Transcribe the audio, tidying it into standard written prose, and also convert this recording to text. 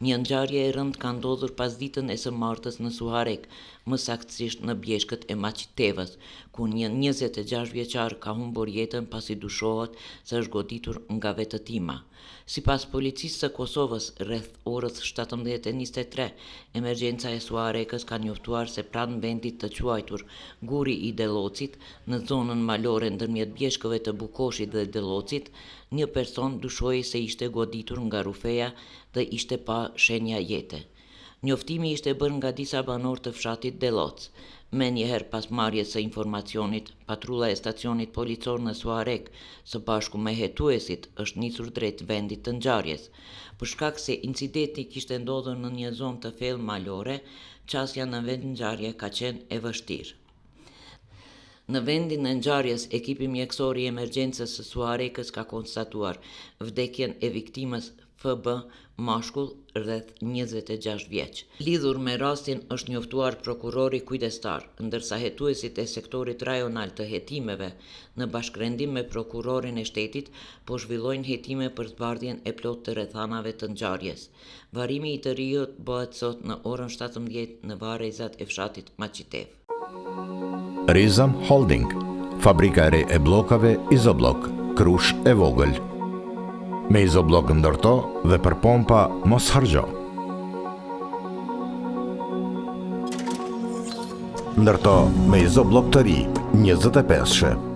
Një ngjarje e rëndë ka ndodhur pas ditën e së martës në Suharek, më saktësisht në bjeshkët e Maqitevës, ku një 26 vjeçar ka humbur jetën pasi dyshohet se është goditur nga vetëtima. Sipas policisë së Kosovës, rreth orës 17:23, emergjenca e Suarekës ka njoftuar se pranë vendit të quajtur Guri i Delocit, në zonën malore ndërmjet bjeshkëve të Bukoshit dhe Delocit, një person dyshohej se ishte goditur nga rufeja dhe ishte pa shenja jete. Njoftimi ishte bërë nga disa banorë të fshatit Deloc. Me njëherë pas marrjes së informacionit, patrulla e stacionit policor në Suarek, së bashku me hetuesit, është nisur drejt vendit të ngjarjes. Për shkak se incidenti kishte ndodhur në një zonë të thellë malore, qasja në vend ngjarje ka qenë e vështirë. Në vendin e ngjarjes, ekipi mjekësor i emergjencës së Suarekës ka konstatuar vdekjen e viktimës FB, mashkull rreth 26 vjeç. Lidhur me rastin është njoftuar prokurori kujdestar, ndërsa hetuesit e sektorit rajonal të hetimeve, në bashkërendim me prokurorin e shtetit, po zhvillojnë hetime për zbardhjen e plotë të rrethanave të ngjarjes. Varrimi i të rijut bëhet sot në orën 17 në varrezat e fshatit Maqitev. Rizam Holding, fabrika e re e bllokave Izoblok, Krush e vogël. Me Izoblok ndërto dhe për pompa mos harxho. Ndërto me Izoblok të ri, 25-she.